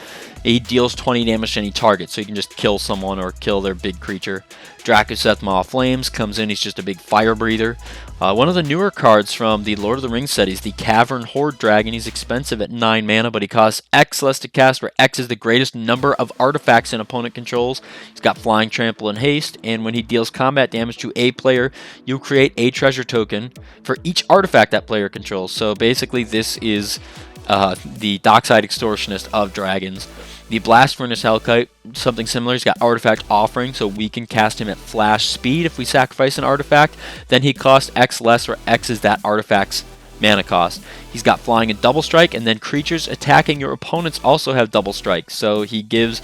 he deals 20 damage to any target, so you can just kill someone or kill their big creature. Drakuseth Maw of Flames comes in. He's just a big fire breather. One of the newer cards from the Lord of the Rings set is the Cavern Horde Dragon. He's expensive at 9 mana, but he costs X less to cast, where X is the greatest number of artifacts an opponent controls. He's got Flying, Trample, and Haste, and when he deals combat damage to a player, you create a treasure token for each artifact that player controls. So basically this is the Dockside Extortionist of dragons. The Blast Furnace Hellkite, something similar. He's got Artifact Offering, so we can cast him at flash speed if we sacrifice an artifact. Then he costs X less, where X is that artifact's mana cost. He's got Flying and Double Strike, and then creatures attacking your opponents also have Double Strike. So he gives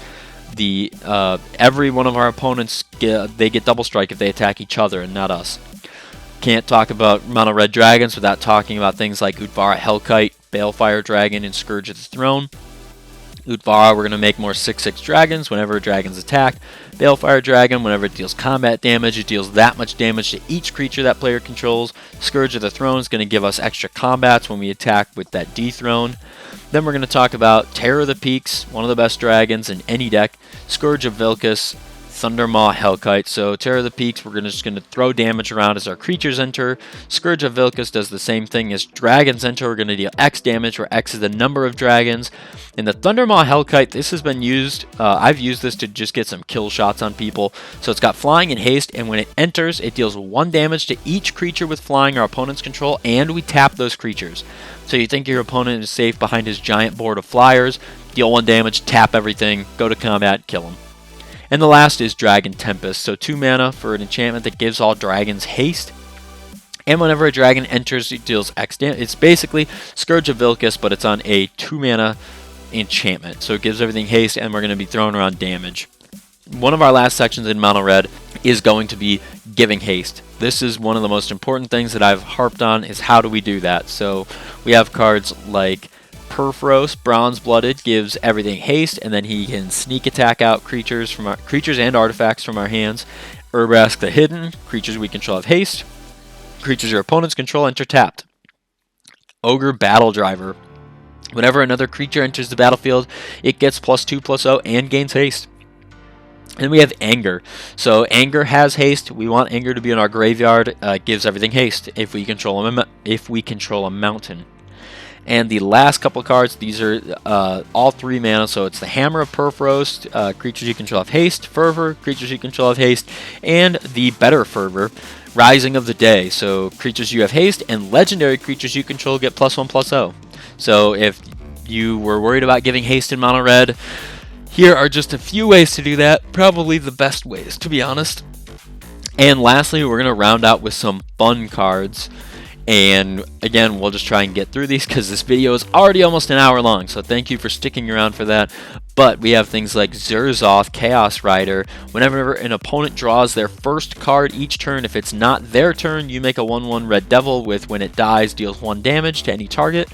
the every one of our opponents, they get Double Strike if they attack each other and not us. Can't talk about mono red dragons without talking about things like Udvara Hellkite, Balefire Dragon, and Scourge of the Throne. Utvara, we're going to make more 6/6 dragons whenever a dragon's attacked. Balefire Dragon, whenever it deals combat damage, it deals that much damage to each creature that player controls. Scourge of the Throne is going to give us extra combats when we attack with that dethrone. Then we're going to talk about Terror of the Peaks, one of the best dragons in any deck. Scourge of Vilcus, Thundermaw Hellkite. So Terror of the Peaks, we're just going to throw damage around as our creatures enter. Scourge of Vilcus does the same thing as dragons enter. We're going to deal X damage, where X is the number of dragons. And the Thundermaw Hellkite, this has been used, I've used this to just get some kill shots on people. So it's got flying and haste, and when it enters, it deals 1 damage to each creature with flying our opponent's control, and we tap those creatures. So you think your opponent is safe behind his giant board of flyers, deal 1 damage, tap everything, go to combat, kill him. And the last is Dragon Tempest, so 2 mana for an enchantment that gives all dragons haste. And whenever a dragon enters, it deals X damage. It's basically Scourge of Vilcus, but it's on a 2 mana enchantment. So it gives everything haste, and we're going to be throwing around damage. One of our last sections in Mono Red is going to be giving haste. This is one of the most important things that I've harped on, is how do we do that. So we have cards like Perforos, Bronze Blooded, gives everything haste, and then he can sneak attack out creatures and artifacts from our hands. Urbrask the Hidden, creatures we control have haste. Creatures your opponents control enter tapped. Ogre Battle Driver. Whenever another creature enters the battlefield, it gets +2/+0 and gains haste. And we have Anger. So Anger has haste. We want Anger to be in our graveyard. Gives everything haste if we control a mountain. And the last couple cards, these are all 3 mana, so it's the Hammer of Perforos, creatures you control have haste, Fervor, creatures you control have haste, and the Better Fervor, Rising of the Day, so creatures you have haste, and legendary creatures you control get +1/+0. So if you were worried about giving haste in Mono Red, here are just a few ways to do that, probably the best ways, to be honest. And lastly, we're going to round out with some fun cards. And again, we'll just try and get through these because this video is already almost an hour long, so thank you for sticking around for that. But we have things like Zerzoth, Chaos Rider. Whenever an opponent draws their first card each turn, if it's not their turn, you make a 1/1 Red Devil with, when it dies, deals 1 damage to any target.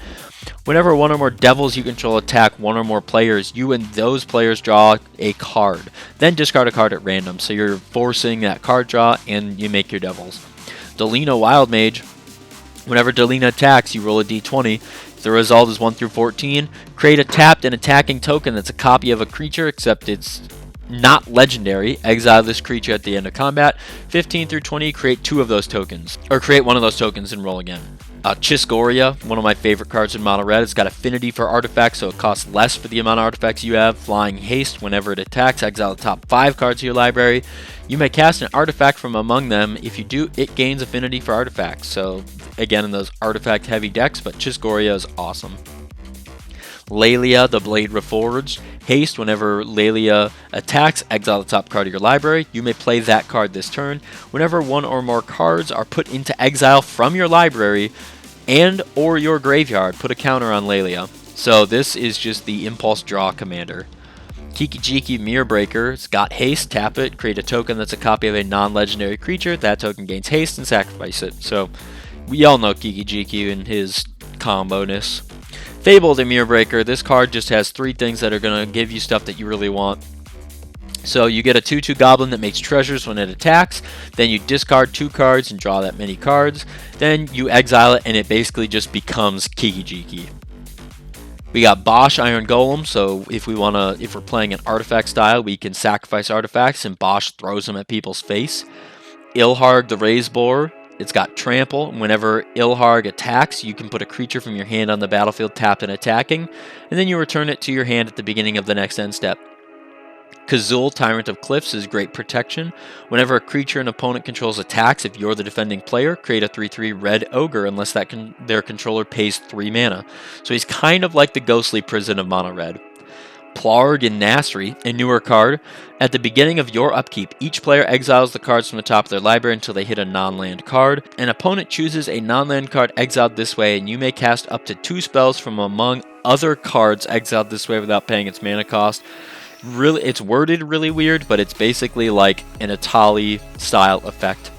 Whenever one or more devils you control attack one or more players, you and those players draw a card. Then discard a card at random, so you're forcing that card draw, and you make your devils. Delina Wild Mage. Whenever Delina attacks, you roll a d20. If the result is 1 through 14, create a tapped and attacking token that's a copy of a creature, except it's not legendary. Exile this creature at the end of combat. 15 through 20, create 2 of those tokens. Or create 1 of those tokens and roll again. Chiscoria, one of my favorite cards in Mono Red. It's got affinity for artifacts, so it costs less for the amount of artifacts you have. Flying Haste, whenever it attacks, exile the top 5 cards of your library. You may cast an artifact from among them. If you do, it gains affinity for artifacts. So, again, in those artifact-heavy decks, but Chiscoria is awesome. Lelia, the Blade Reforged. Haste, whenever Lelia attacks, exile the top card of your library. You may play that card this turn. Whenever 1 or more cards are put into exile from your library and or your graveyard, put a counter on Lelia. So this is just the Impulse Draw commander. Kiki-Jiki Mirror Breaker. It's got haste, tap it, create a token that's a copy of a non-legendary creature. That token gains haste and sacrifice it. So we all know Kiki-Jiki and his combo-ness. Fabled Mirror Breaker. This card just has 3 things that are going to give you stuff that you really want. So you get a 2/2 Goblin that makes treasures when it attacks. Then you discard 2 cards and draw that many cards. Then you exile it and it basically just becomes Kiki-Jiki. We got Bosch Iron Golem. So if we're playing an artifact style, we can sacrifice artifacts and Bosch throws them at people's face. Ilharg the Raised Boar. It's got Trample. Whenever Ilharg attacks, you can put a creature from your hand on the battlefield tapped and attacking, and then you return it to your hand at the beginning of the next end step. Kazul, Tyrant of Cliffs, is great protection. Whenever a creature an opponent controls attacks, if you're the defending player, create a 3/3 Red Ogre unless their controller pays 3 mana. So he's kind of like the Ghostly Prison of Mono Red. Plarg and Nasri, a newer card. At the beginning of your upkeep, each player exiles the cards from the top of their library until they hit a non-land card. An opponent chooses a non-land card exiled this way, and you may cast up to 2 spells from among other cards exiled this way without paying its mana cost. Really, it's worded really weird, but it's basically like an Atali style effect.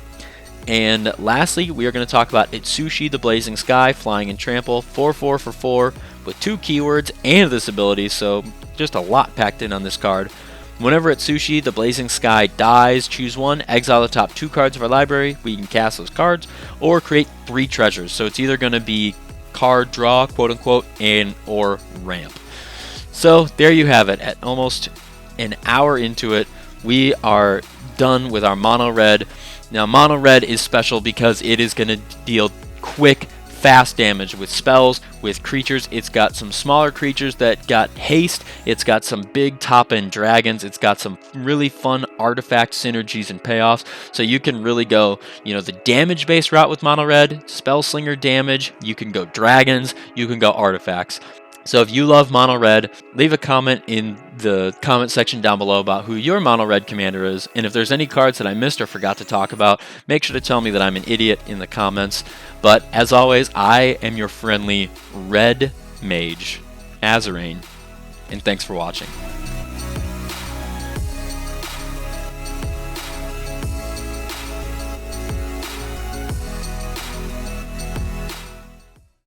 And lastly, we are going to talk about Itsushi, the Blazing Sky, Flying and Trample, 4/4 for 4. with 2 keywords and this ability, so just a lot packed in on this card. Whenever at Sushi, the Blazing Sky dies, choose 1, exile the top 2 cards of our library, we can cast those cards, or create 3 treasures. So it's either going to be card draw, quote unquote, and or ramp. So there you have it. At almost an hour into it, we are done with our mono red. Now mono red is special because it is going to deal quick, fast damage with spells, with creatures. It's got some smaller creatures that got haste, it's got some big top end dragons, it's got some really fun artifact synergies and payoffs, so you can really go, the damage based route with mono red, spell slinger damage, you can go dragons, you can go artifacts. So if you love mono red, leave a comment in the comment section down below about who your mono red commander is, and if there's any cards that I missed or forgot to talk about, make sure to tell me that I'm an idiot in the comments. But as always, I am your friendly red mage, Azoreign, and thanks for watching.